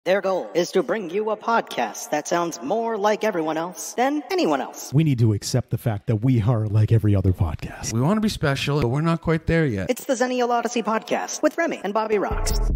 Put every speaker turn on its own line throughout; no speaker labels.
Their goal is to bring you a podcast that sounds more like everyone else than anyone else.
We need to accept the fact that we are like every other podcast.
We want to be special, but we're not quite there yet.
It's the Idiocracy podcast with Remy and Bobby Rox.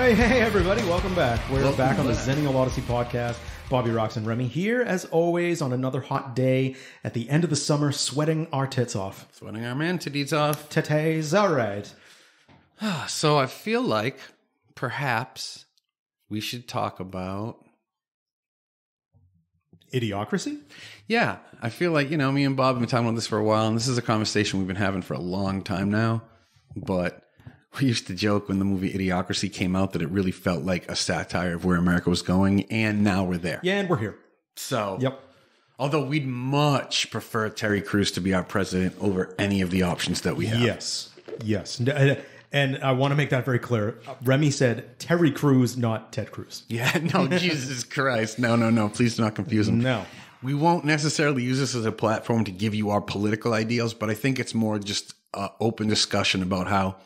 Hey, everybody. Welcome back. We're back on the Idiocracy podcast. Bobby Rox and Remy here, as always, on another hot day at the end of the summer, sweating our tits off.
Sweating our man titties off.
Titties, all right.
So I feel like perhaps we should talk about...
Idiocracy?
Yeah. I feel like, me and Bob have been talking about this for a while, and this is a conversation we've been having for a long time now, but... We used to joke when the movie Idiocracy came out that it really felt like a satire of where America was going, and now we're there.
Yeah, and we're here.
So,
yep.
Although we'd much prefer Terry Crews to be our president over any of the options that we have.
Yes. And I want to make that very clear. Remy said Terry Crews, not Ted Cruz.
Yeah, no, Jesus Christ. No. Please do not confuse them.
No.
We won't necessarily use this as a platform to give you our political ideals, but I think it's more just an open discussion about how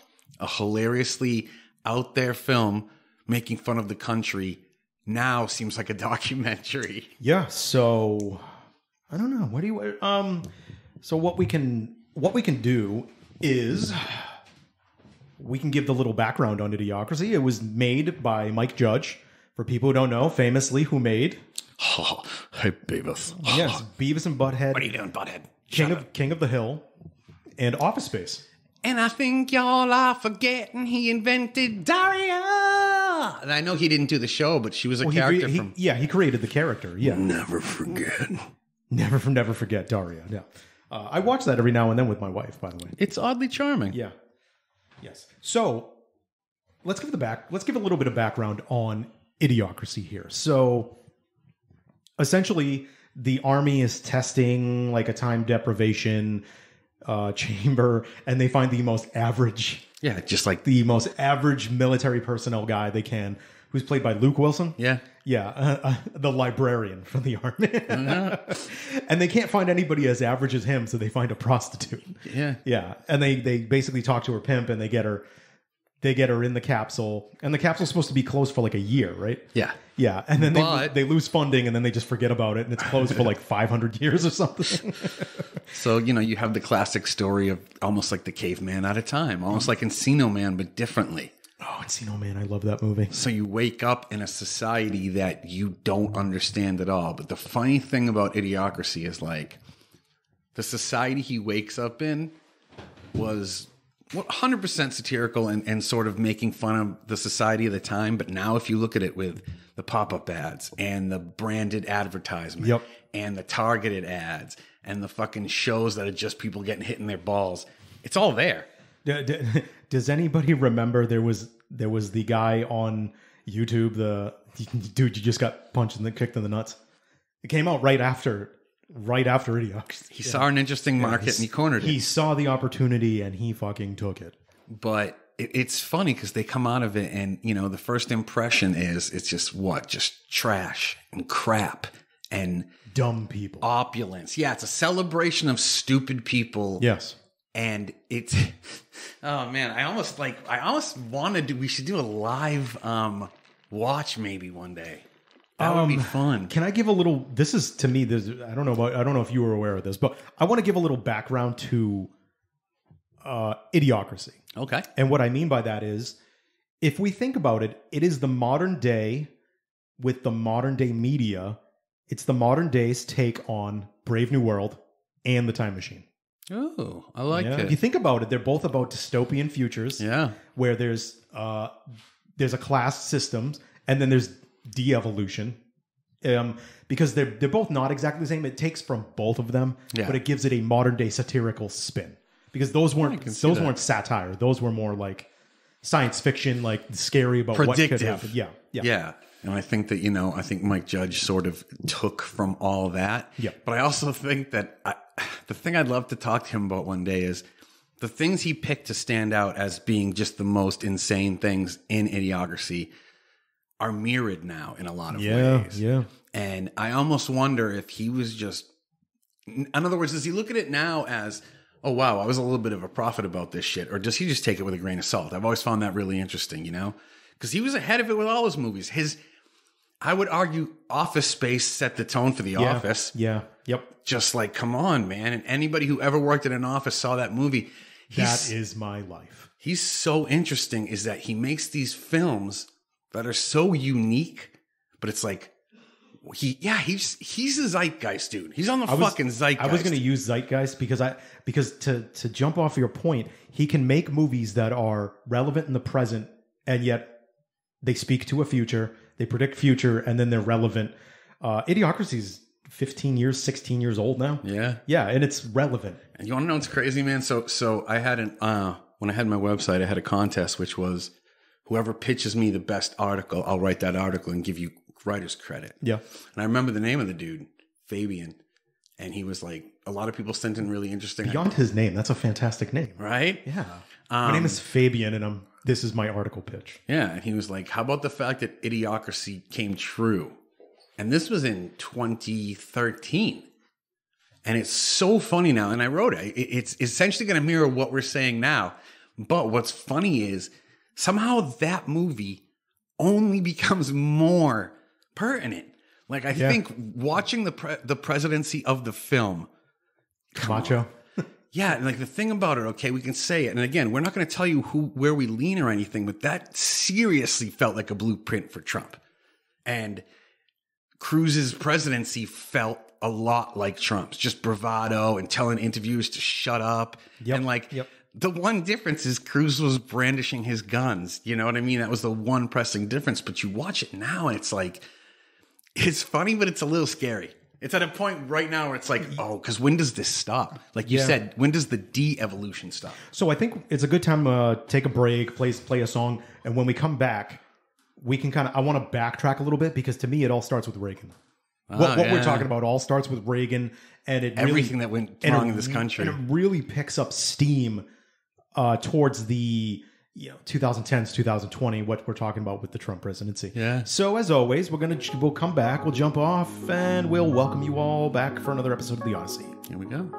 a hilariously out there film making fun of the country now seems like a documentary.
Yeah, so I don't know. What do you so what we can do is we can give the little background on Idiocracy. It was made by Mike Judge. For people who don't know, famously who made
Hey Beavis.
Yes, Beavis and Butthead.
What are you doing, Butthead?
King of the Hill and Office Space.
And I think y'all are forgetting he invented Daria. And I know he didn't do the show, but she was a character from...
Yeah, he created the character, yeah.
Never forget.
Never forget Daria, yeah. I watch that every now and then with my wife, by the way.
It's oddly charming.
Yeah. Yes. So, let's give a little bit of background on Idiocracy here. So, essentially, the army is testing like a time deprivation chamber, and they find the most average military personnel guy they can, who's played by Luke Wilson. The librarian from the army. And they can't find anybody as average as him, so they find a prostitute. And they basically talk to her pimp, and they get her in the capsule, and the capsule's supposed to be closed for like a year, right? Yeah, and then they lose funding, and then they just forget about it, and it's closed for like 500 years or something.
So, you have the classic story of almost like the caveman out of time, almost like Encino Man, but differently.
Oh, Encino Man, I love that movie.
So you wake up in a society that you don't understand at all. But the funny thing about Idiocracy is like the society he wakes up in was 100% satirical and sort of making fun of the society of the time. But now if you look at it with the pop-up ads and the branded advertisement and the targeted ads and the fucking shows that are just people getting hit in their balls, it's all there.
Does anybody remember there was the guy on YouTube, the dude you just got punched and kicked in the nuts? It came out right after Idiocracy.
He saw an interesting market and he cornered it.
He saw the opportunity and he fucking took it.
But it's funny because they come out of it and, the first impression is it's just trash and crap and
dumb people.
Opulence. Yeah, it's a celebration of stupid people.
Yes.
And it's, oh man, I almost wanted to, we should do a live watch maybe one day. That would be fun.
Can I give a little, this is to me, I don't know if you were aware of this, but I want to give a little background to Idiocracy.
Okay.
And what I mean by that is, if we think about it, it is the modern day with the modern day media. It's the modern day's take on Brave New World and The Time Machine.
Oh, I like it.
If you think about it, they're both about dystopian futures.
Yeah.
Where there's a class system and then there's de-evolution. Because they're both not exactly the same. It takes from both of them, but it gives it a modern day satirical spin. Because those weren't satire. Those were more like science fiction, like scary about what could happen. Yeah.
And I think that, I think Mike Judge sort of took from all that.
Yeah.
But I also think that the thing I'd love to talk to him about one day is the things he picked to stand out as being just the most insane things in Idiocracy are mirrored now in a lot of ways.
Yeah.
And I almost wonder if he was just, in other words, does he look at it now as, oh, wow, I was a little bit of a prophet about this shit? Or does he just take it with a grain of salt? I've always found that really interesting, because he was ahead of it with all his movies. I would argue Office Space set the tone for The Office.
Yeah. Yep.
Just like, come on, man. And anybody who ever worked in an office saw that movie.
That is my life.
He's so interesting is that he makes these films that are so unique, but it's like, he's a zeitgeist, dude. He's on the fucking zeitgeist.
I was going to use zeitgeist because to jump off your point, he can make movies that are relevant in the present and yet they speak to a future. They predict future, and then they're relevant. Idiocracy is 15 years, 16 years old now.
Yeah.
Yeah, and it's relevant.
And you want to know what's crazy, man? So I had when I had my website, I had a contest, which was whoever pitches me the best article, I'll write that article and give you writer's credit.
Yeah.
And I remember the name of the dude, Fabian. And he was like, a lot of people sent in really interesting.
Beyond his name, that's a fantastic name.
Right?
Yeah. My name is Fabian, and this is my article pitch.
Yeah, and he was like, how about the fact that Idiocracy came true? And this was in 2013. And it's so funny now. And I wrote it. It's essentially going to mirror what we're saying now. But what's funny is somehow that movie only becomes more pertinent. Like, I think watching the presidency of the film.
Camacho.
Yeah, and like the thing about it, okay, we can say it. And again, we're not going to tell you where we lean or anything, but that seriously felt like a blueprint for Trump. And Cruz's presidency felt a lot like Trump's, just bravado and telling interviewers to shut up.
Yep.
And the one difference is Cruz was brandishing his guns. You know what I mean? That was the one pressing difference. But you watch it now and it's like, it's funny, but it's a little scary. It's at a point right now where it's like, oh, because when does this stop? Like you said, when does the de-evolution stop?
So I think it's a good time to take a break, play a song, and when we come back, we can I want to backtrack a little bit because to me it all starts with Reagan. What we're talking about all starts with Reagan, and
everything that went wrong in this country,
and it really picks up steam towards the 2010s, 2020, what we're talking about with the Trump presidency.
Yeah.
So as always, we'll come back, we'll jump off, and we'll welcome you all back for another episode of The Odyssey.
Here we go.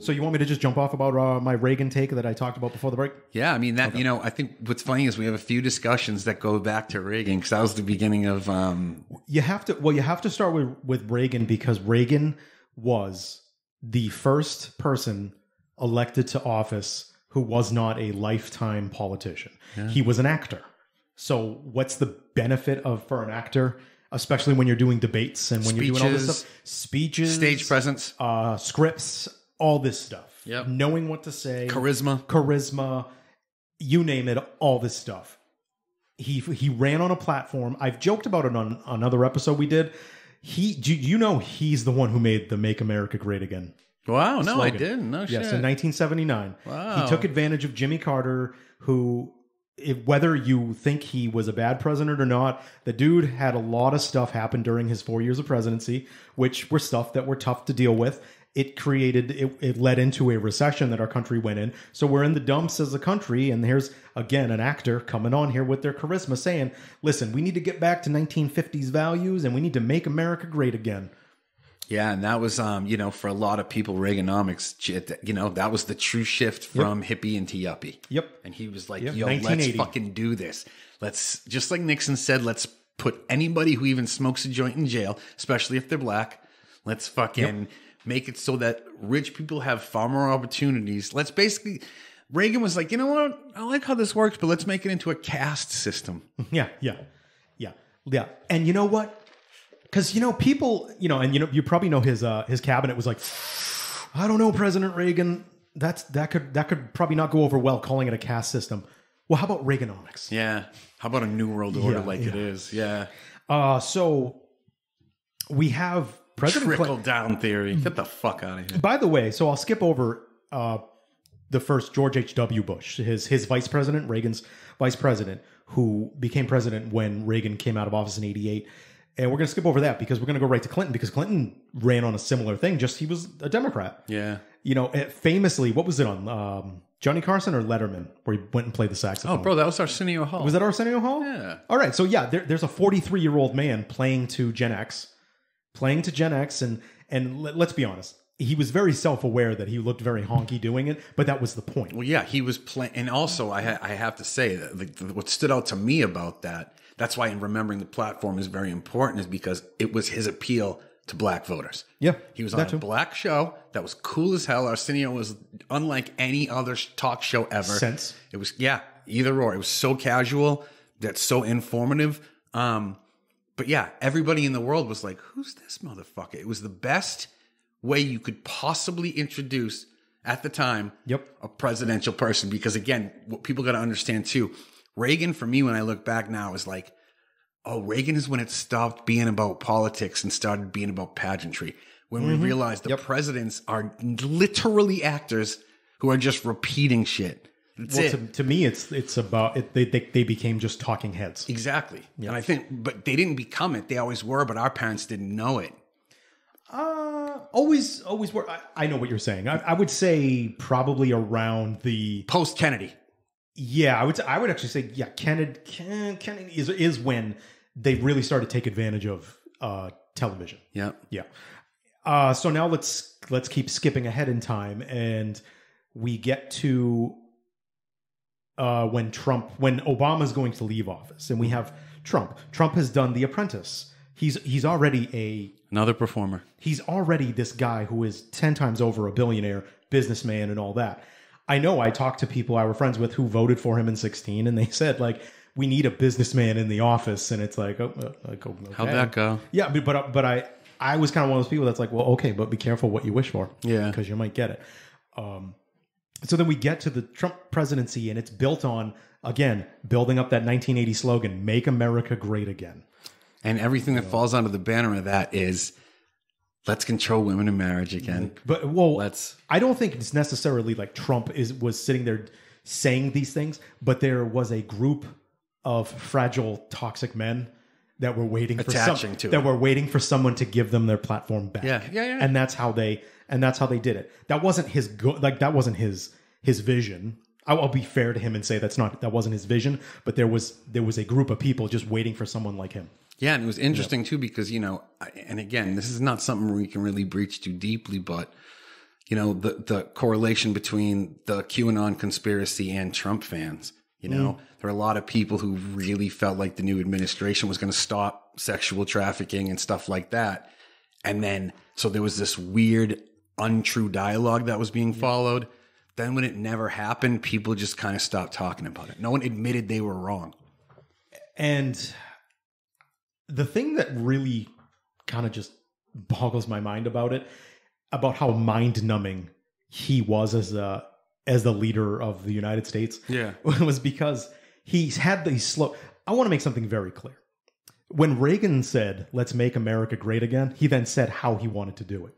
So you want me to just jump off about my Reagan take that I talked about before the break?
Yeah, I mean, I think what's funny is we have a few discussions that go back to Reagan, because that was the beginning of...
You have to start with Reagan, because Reagan was the first person elected to office who was not a lifetime politician. Yeah. He was an actor. So what's the benefit for an actor, especially when you're doing debates and when you're doing all this stuff? Speeches,
stage presence,
scripts, all this stuff.
Yep.
Knowing what to say.
Charisma,
you name it, all this stuff. He ran on a platform. I've joked about it on another episode we did. He's the one who made the Make America Great Again.
Wow, no,
slogan.
I didn't. No shit.
Yes, in 1979.
Wow.
He took advantage of Jimmy Carter, who... whether you think he was a bad president or not, the dude had a lot of stuff happen during his 4 years of presidency, which were stuff that were tough to deal with. It led into a recession that our country went in. So we're in the dumps as a country. And here's, again, an actor coming on here with their charisma saying, listen, we need to get back to 1950s values and we need to make America great again.
Yeah, and that was, for a lot of people, Reaganomics, that was the true shift from hippie into yuppie.
Yep.
And he was like, let's fucking do this. Let's, just like Nixon said, let's put anybody who even smokes a joint in jail, especially if they're black. Let's fucking make it so that rich people have far more opportunities. Let's basically, Reagan was like, you know what? I like how this works, but let's make it into a caste system.
Yeah. And you know what? Because, people, and you probably know his cabinet was like, I don't know, President Reagan, that could probably not go over well, calling it a caste system. Well, how about Reaganomics?
Yeah. How about a new world order it is? Yeah.
So we have President
Trickle down theory. Get the fuck out of here.
By the way, so I'll skip over the first George H.W. Bush, his vice president, Reagan's vice president, who became president when Reagan came out of office in 88. And we're going to skip over that because we're going to go right to Clinton, because Clinton ran on a similar thing. Just he was a Democrat.
Yeah.
Famously, what was it on? Johnny Carson or Letterman, where he went and played the saxophone?
Oh, bro, that was Arsenio Hall.
Was that Arsenio Hall?
Yeah.
All right. So, yeah, there's a 43-year-old man playing to Gen X. And let's be honest, he was very self-aware that he looked very honky doing it, but that was the point.
Well, yeah, he was playing. And also, I have to say, that what stood out to me about that's why in remembering the platform is very important, is because it was his appeal to black voters.
Yeah.
He was on a black show that was cool as hell. Arsenio was unlike any other talk show ever. It was, either or. It was so casual, that's so informative. But yeah, everybody in the world was like, who's this motherfucker? It was the best way you could possibly introduce, at the time, a presidential person. Because again, what people got to understand too, Reagan, for me, when I look back now, is like, oh, Reagan is when it stopped being about politics and started being about pageantry. When we realized the presidents are literally actors who are just repeating shit.
To me, it's about it. They became just talking heads.
Exactly. Yep. And I think, but they didn't become it. They always were, but our parents didn't know it.
Always were. I know what you're saying. I would say probably around the
post Kennedy.
Yeah, I would actually say, Kennedy is when they really started to take advantage of television.
Yeah.
Yeah. So now let's keep skipping ahead in time, and we get to when Obama's going to leave office, and we have Trump. Trump has done The Apprentice. He's already
another performer.
He's already this guy who is 10 times over a billionaire, businessman, and all that. I know I talked to people I were friends with who voted for him in 2016, and they said, like, we need a businessman in the office. And it's like, okay.
How'd that go?
Yeah, but I was kind of one of those people that's like, well, okay, but be careful what you wish for.
Yeah.
Because you might get it. So then we get to the Trump presidency, and it's built on, again, building up that 1980 slogan, Make America Great Again.
And everything that falls under the banner of that is, let's control women in marriage again.
But I don't think it's necessarily like Trump was sitting there saying these things, but there was a group of fragile, toxic men that were waiting waiting for someone to give them their platform back.
Yeah.
And that's how they did it. That wasn't that wasn't his vision. I'll be fair to him and say that wasn't his vision, but there was a group of people just waiting for someone like him.
Yeah, and it was interesting too because, and again, this is not something we can really breach too deeply, but the correlation between the QAnon conspiracy and Trump fans. There are a lot of people who really felt like the new administration was going to stop sexual trafficking and stuff like that. And then, so there was this weird, untrue dialogue that was being followed. Then when it never happened, people just kind of stopped talking about it. No one admitted they were wrong.
And the thing that really kind of just boggles my mind about it, about how mind-numbing he was as the leader of the United States, was because he's had these slow... I want to make something very clear. When Reagan said, "Let's make America great again," he then said how he wanted to do it.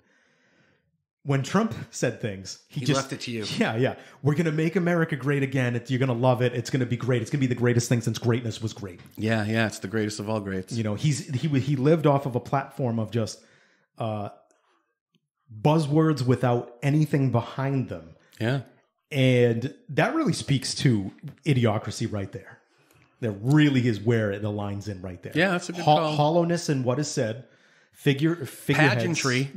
When Trump said things, he just
left it to you.
Yeah. We're going to make America great again. You're going to love it. It's going to be great. It's going to be the greatest thing since greatness was great.
Yeah. It's the greatest of all greats.
He lived off of a platform of just buzzwords without anything behind them.
Yeah.
And that really speaks to idiocracy right there. That really is where the line's in right there.
Yeah, that's a good call.
Hollowness in what is said.
Pageantry.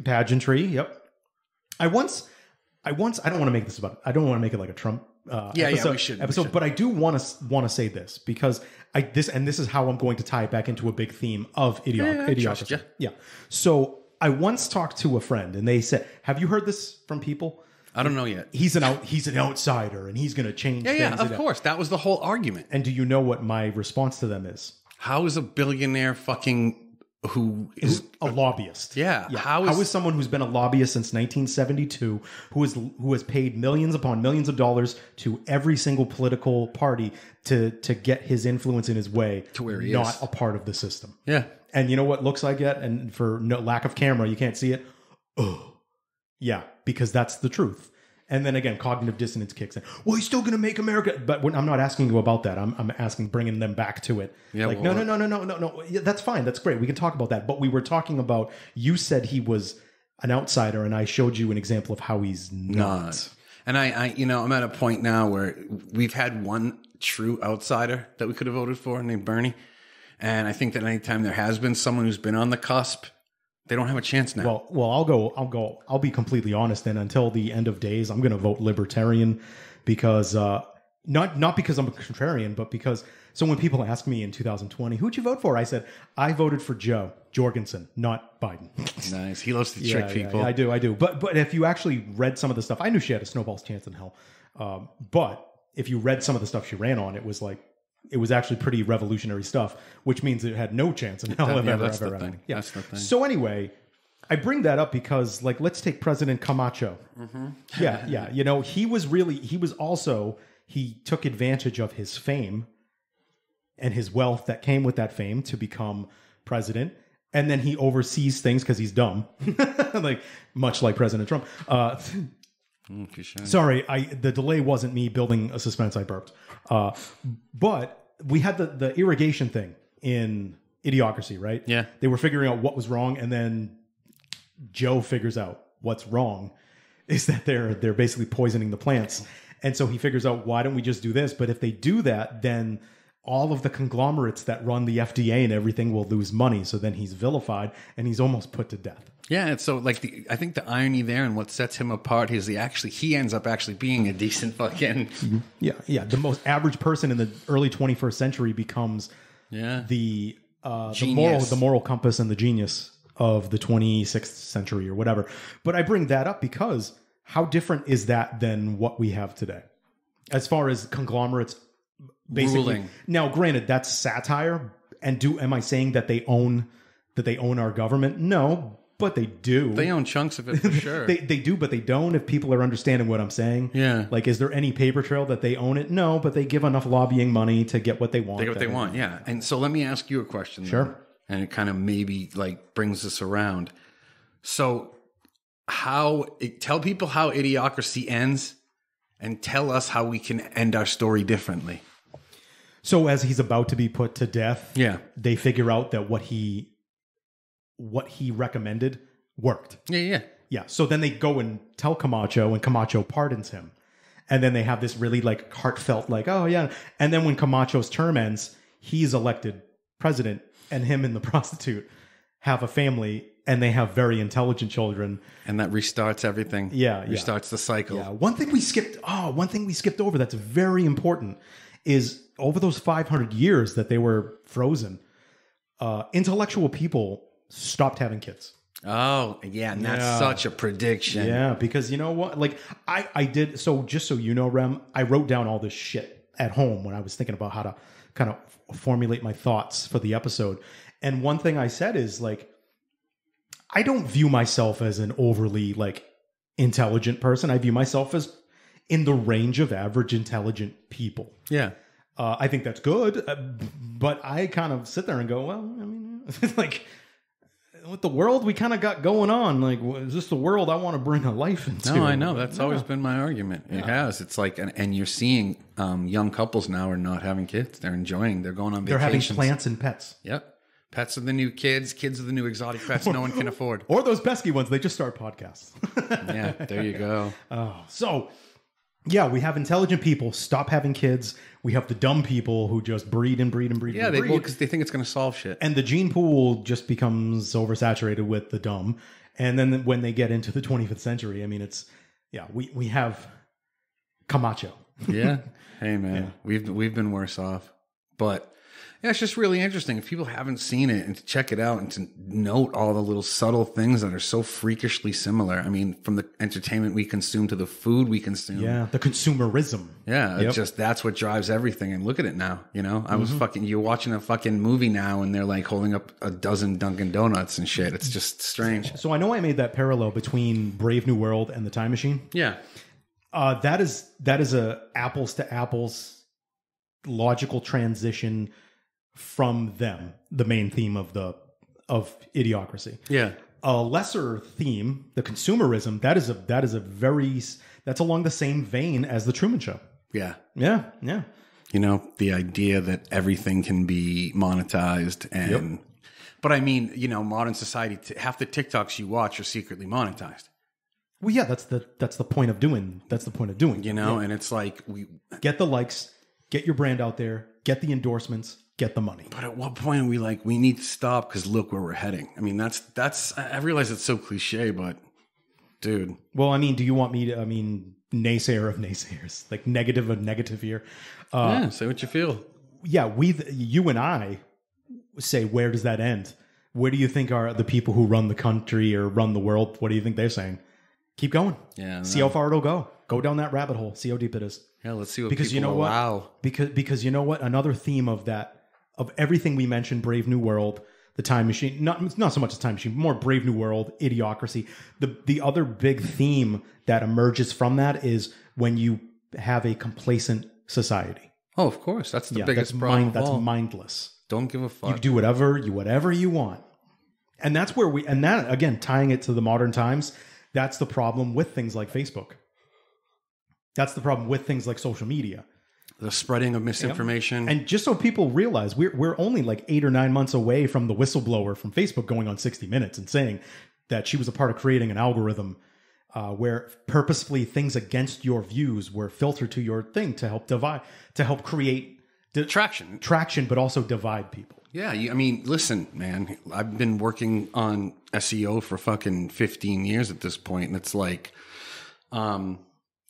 Yep. I don't want to make this about. I don't want to make it like a Trump
we should.
But I do want to say this because this is how I'm going to tie it back into a big theme of idiocracy. Yeah. So I once talked to a friend and they said, "Have you heard this from people?"
I don't know yet.
He's an outsider and he's going to change things.
Yeah, of course. That was the whole argument.
And do you know what my response to them is?
How is a billionaire who is
a lobbyist?
Yeah.
How is someone who's been a lobbyist since 1972, who has paid millions upon millions of dollars to every single political party to get his influence in his way
to where he
not
is
a part of the system?
Yeah.
And you know what looks like it? And for no lack of camera, you can't see it. Oh. Yeah, because that's the truth. And then again, cognitive dissonance kicks in. Well, he's still going to make America. But I'm not asking you about that. I'm asking bringing them back to it. Yeah, like, no. Yeah, that's fine. That's great. We can talk about that. But we were talking about, you said he was an outsider, and I showed you an example of how he's not.
And I'm at a point now where we've had one true outsider that we could have voted for named Bernie. And I think that anytime there has been someone who's been on the cusp, they don't have a chance now.
Well, I'll be completely honest. And until the end of days, I'm going to vote libertarian because not because I'm a contrarian, but because when people ask me in 2020, who'd you vote for? I said, I voted for Joe Jorgensen, not Biden.
Nice. He loves to trick people.
Yeah, I do. But if you actually read some of the stuff, I knew she had a snowball's chance in hell. But if you read some of the stuff she ran on, it was actually pretty revolutionary stuff, which means it had no chance in hell of ever happening. Yeah. That's the thing. So anyway, I bring that up because, let's take President Camacho. Mm-hmm. Yeah. He took advantage of his fame and his wealth that came with that fame to become president. And then he oversees things because he's dumb, much like President Trump. Sorry, the delay wasn't me building a suspense. I burped. But we had the irrigation thing in Idiocracy, right?
Yeah.
They were figuring out what was wrong, and then Joe figures out what's wrong is that they're basically poisoning the plants. And so he figures out, why don't we just do this? But if they do that, then all of the conglomerates that run the FDA and everything will lose money. So then he's vilified and he's almost put to death.
Yeah, and so I think the irony there and what sets him apart is he ends up actually being a decent fucking
yeah. The most average person in the early 21st century becomes the moral compass and the genius of the 26th century or whatever. But I bring that up because how different is that than what we have today, as far as conglomerates basically ruling? Now, granted, that's satire, and am I saying that they own our government? No. But they do.
They own chunks of it for sure.
They do, but they don't, if people are understanding what I'm saying.
Yeah.
Is there any paper trail that they own it? No, but they give enough lobbying money to get what they want.
They get what they want, yeah. And so let me ask you a question.
Sure.
Then, and it kind of maybe brings us around. So tell people how Idiocracy ends and tell us how we can end our story differently.
So as he's about to be put to death, they figure out that what he recommended worked.
Yeah.
So then they go and tell Camacho, and Camacho pardons him. And then they have this really heartfelt, oh yeah. And then when Camacho's term ends, he's elected president, and him and the prostitute have a family and they have very intelligent children.
And that restarts everything.
Yeah.
Restarts the cycle.
Yeah. One thing we skipped over that's very important is over those 500 years that they were frozen, intellectual people stopped having kids.
Oh, yeah. And that's such a prediction.
Yeah. Because you know what? Like I did. So just so you know, Rem, I wrote down all this shit at home when I was thinking about how to kind of formulate my thoughts for the episode. And one thing I said is like, I don't view myself as an overly like intelligent person. I view myself as in the range of average intelligent people.
Yeah.
I think that's good. But I kind of sit there and go, well, I mean, like with the world we kind of got going on, like, is this the world I want to bring a life into?
No, I know. That's always been my argument. It has. It's like, and you're seeing young couples now are not having kids. They're enjoying, they're going on vacations.
They're having plants and pets.
Yep. Pets are the new kids. Kids are the new exotic pets no one can afford.
Or those pesky ones. They just start podcasts.
Yeah, there you go.
So, yeah, we have intelligent people stop having kids. We have the dumb people who just breed and breed and breed.
Yeah,
and breed.
because they think it's going to solve shit.
And the gene pool just becomes oversaturated with the dumb. And then when they get into the 25th century, I mean, it's, yeah, we have Camacho.
Yeah. Hey, man, we've been worse off. But yeah, it's just really interesting. If people haven't seen it, and to check it out and to note all the little subtle things that are so freakishly similar. I mean, from the entertainment we consume to the food we consume.
Yeah, the consumerism.
Yeah, it's just that's what drives everything. And look at it now. You know, I was you're watching a fucking movie now and they're like holding up a dozen Dunkin' Donuts and shit. It's just strange.
So I know I made that parallel between Brave New World and The Time Machine.
Yeah.
That is a apples to apples logical transition from them, the main theme of Idiocracy.
Yeah.
A lesser theme, the consumerism, that's along the same vein as the Truman Show.
Yeah.
Yeah. Yeah.
You know, the idea that everything can be monetized and but I mean, you know, modern society, half the TikToks you watch are secretly monetized.
Well, yeah, that's the point of doing. That's the point of doing.
You know, and it's like we
get the likes, get your brand out there, get the endorsements, get the money.
But at what point are we like, we need to stop because look where we're heading? I mean, that's. I realize it's so cliche, but dude.
Well, I mean, do you want me to? I mean, naysayer of naysayers, like negative of negative here.
Yeah, say what you feel.
Yeah, you and I say, where does that end? Where do you think are the people who run the country or run the world? What do you think they're saying? Keep going.
Yeah.
See how far it'll go. Go down that rabbit hole. See how deep it is.
Yeah, let's see what
because
people
you know what?
allow.
Because you know what? Another theme of everything we mentioned, Brave New World, The Time Machine, not so much The Time Machine, more Brave New World, Idiocracy. The other big theme that emerges from that is when you have a complacent society.
Oh, of course. That's the biggest problem.
That's mindless.
Don't give a fuck.
You do whatever you want. And that's where that again, tying it to the modern times, that's the problem with things like Facebook. That's the problem with things like social media.
The spreading of misinformation.
And just so people realize, we're only like 8 or 9 months away from the whistleblower from Facebook going on 60 Minutes and saying that she was a part of creating an algorithm where purposefully things against your views were filtered to your thing to help create traction, but also divide people.
Yeah, I mean, listen, man, I've been working on SEO for fucking 15 years at this point, and it's like,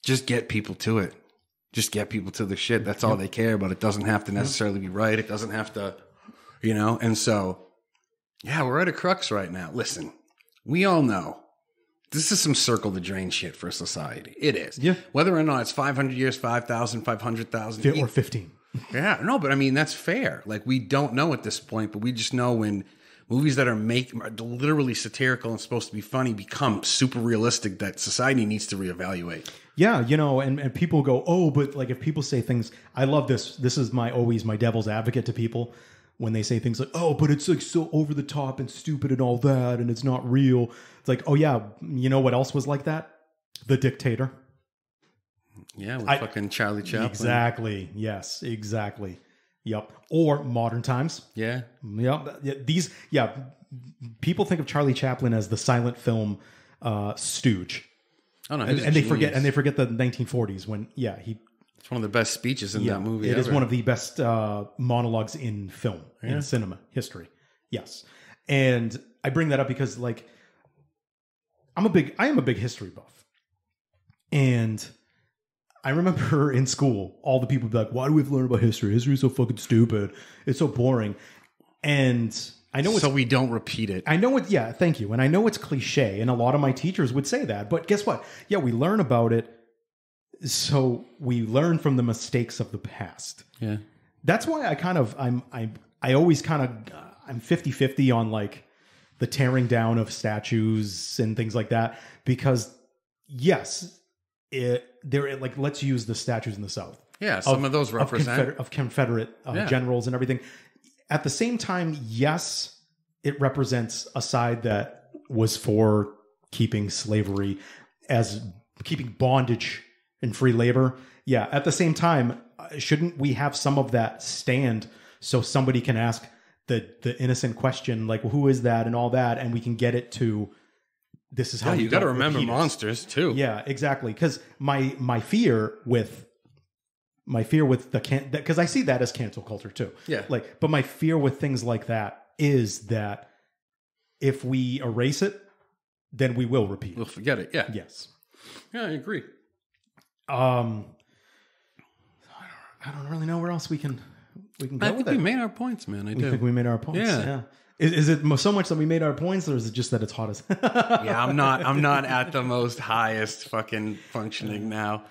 just get people to it. Just get people to the shit. That's all they care about. It doesn't have to necessarily be right. It doesn't have to, you know? And so, yeah, we're at a crux right now. Listen, we all know this is some circle the drain shit for society. It is.
Yeah.
Whether or not it's 500 years, 5,000, 500,000.
Or 15.
Yeah, no, but I mean, that's fair. Like, we don't know at this point, but we just know when movies that are literally satirical and supposed to be funny become super realistic that society needs to reevaluate.
Yeah, you know, and people go, oh, but like if people say things, I love this. This is always my devil's advocate to people when they say things like, oh, but it's like so over the top and stupid and all that, and it's not real. It's like, oh yeah, you know what else was like that? The Dictator.
Yeah, with fucking Charlie Chaplin.
Exactly. Yes, exactly. Yep. Or modern times.
Yeah.
Yep. People think of Charlie Chaplin as the silent film stooge.
Oh no,
and they forget the 1940s when
it's one of the best speeches in that movie.
It is one of the best monologues in film in cinema history. Yes. And I bring that up because like I am a big history buff. And I remember in school, all the people would be like, why do we have to learn about history? History is so fucking stupid. It's so boring. And I know
so we don't repeat it.
I know it. Yeah, thank you. And I know it's cliche, and a lot of my teachers would say that. But guess what? Yeah, we learn about it. So we learn from the mistakes of the past.
Yeah.
That's why I always kind of, I'm 50-50 on like the tearing down of statues and things like that. Because yes, they're like, let's use the statues in the South.
Yeah, some of those represent
of Confederate generals and everything. At the same time, yes, it represents a side that was for keeping slavery as keeping bondage and free labor. Yeah. At the same time, shouldn't we have some of that stand so somebody can ask the innocent question, like, well, who is that and all that, and we can get it to this is how
you got to remember monsters too.
Yeah, exactly. Because my fear with because I see that as cancel culture too.
Yeah.
Like, but my fear with things like that is that if we erase it, then we will repeat.
We'll forget it. Yeah.
Yes.
Yeah, I agree.
I don't really know where else we can go.
I think we made our points, man. I
think we made our points. Yeah. Is it so much that we made our points, or is it just that it's hot as?
Yeah, I'm not at the most highest fucking functioning now.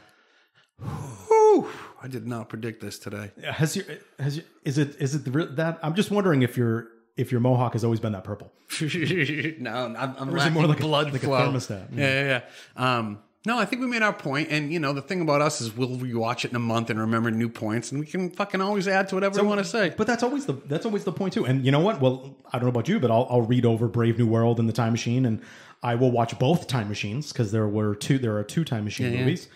Whew. I did not predict this today.
Is it that? I'm just wondering if your mohawk has always been that purple.
No, I'm lacking more like blood flow.
A thermostat.
Yeah. No, I think we made our point, and the thing about us is we'll rewatch it in a month and remember new points, and we can fucking always add to whatever we want to say.
But that's always the point too. And you know what? Well, I don't know about you, but I'll read over Brave New World and The Time Machine, and I will watch both Time Machines because there are two Time Machine movies.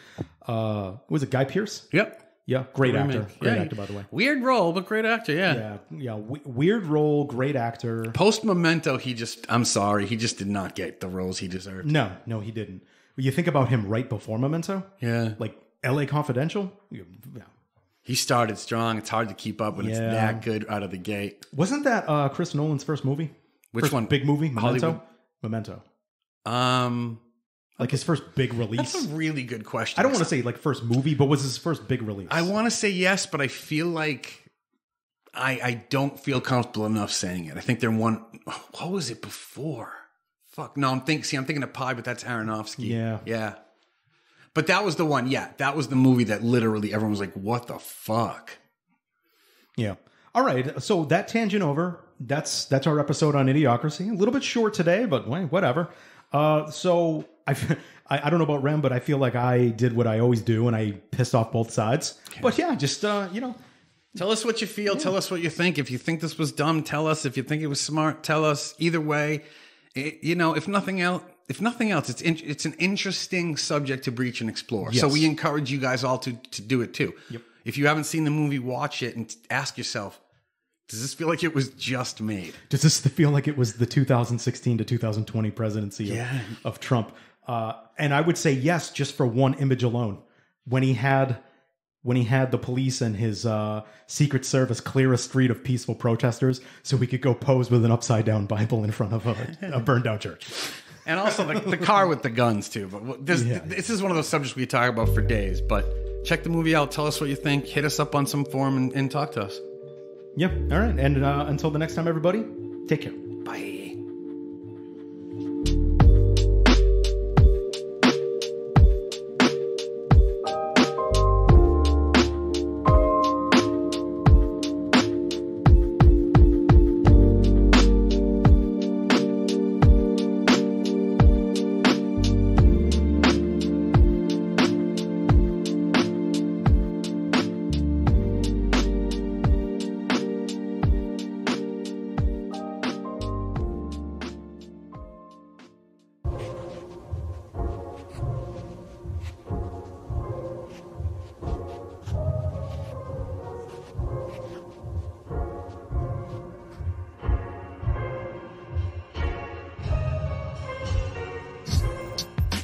Was it Guy Pearce?
Yep.
Yeah, great actor. Great actor, by the way.
Weird role, but great actor, yeah.
Yeah. Weird role, great actor.
Post Memento, I'm sorry, he just did not get the roles he deserved.
No, he didn't. You think about him right before Memento?
Yeah.
Like L.A. Confidential? Yeah.
He started strong. It's hard to keep up when it's that good out of the gate.
Wasn't that Chris Nolan's first movie?
Which one?
Big movie? Memento?
Hollywood?
Memento. Like his first big release?
That's a really good question.
I don't want to say like first movie, but was his first big release?
I want to say yes, but I feel like I don't feel comfortable enough saying it. I think what was it before? Fuck. No, I'm thinking of Pie, but that's Aronofsky.
Yeah.
Yeah. But that was the one. Yeah. That was the movie that literally everyone was like, what the fuck?
Yeah. All right. So that tangent over. That's our episode on Idiocracy. A little bit short today, but whatever. So I don't know about Rem, but I feel like I did what I always do and I pissed off both sides. Okay. But yeah, just,
tell us what you feel. Yeah. Tell us what you think. If you think this was dumb, tell us. If you think it was smart, tell us. Either way, if nothing else, it's an interesting subject to breach and explore. Yes. So we encourage you guys all to do it too.
Yep.
If you haven't seen the movie, watch it and ask yourself, does this feel like it was just made?
Does this feel like it was the 2016 to 2020 presidency of Trump? And I would say yes, just for one image alone. When he had the police and his Secret Service clear a street of peaceful protesters so he could go pose with an upside-down Bible in front of a burned-down church.
And also the car with the guns, too. But this is one of those subjects we talk about for days. But check the movie out. Tell us what you think. Hit us up on some forum and talk to us.
Yeah. All right. And until the next time, everybody, take care.
Bye.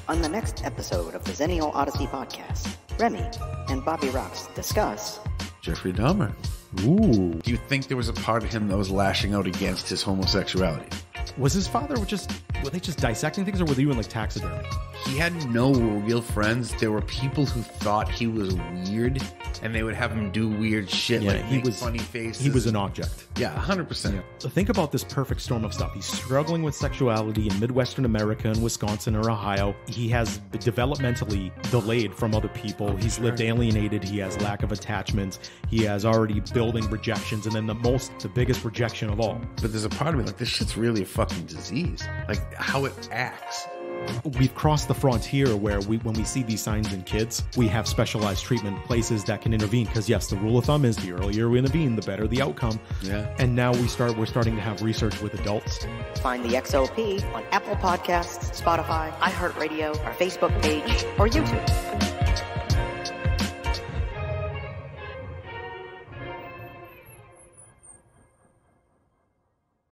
On the next episode of the Zennial Odyssey podcast, Remy and Bobby Rox discuss
Jeffrey Dahmer.
Ooh.
Do you think there was a part of him that was lashing out against his homosexuality?
Was his father were they just dissecting things, or were they doing like taxidermy?
He had no real friends. There were people who thought he was weird, and they would have him do weird shit, like he was funny faces.
He was an object.
Yeah, 100%. Yeah.
So think about this perfect storm of stuff. He's struggling with sexuality in Midwestern America, in Wisconsin or Ohio. He has been developmentally delayed from other people. He's lived alienated. He has lack of attachment. He has already building rejections, and then the biggest rejection of all.
But there's a part of me like, this shit's really a fucking disease. Like how it acts.
We've crossed the frontier where when we see these signs in kids, we have specialized treatment places that can intervene. Because yes, the rule of thumb is the earlier we intervene, the better the outcome.
Yeah.
And now we're starting to have research with adults.
Find the XOP on Apple Podcasts, Spotify, iHeartRadio, our Facebook page, or YouTube.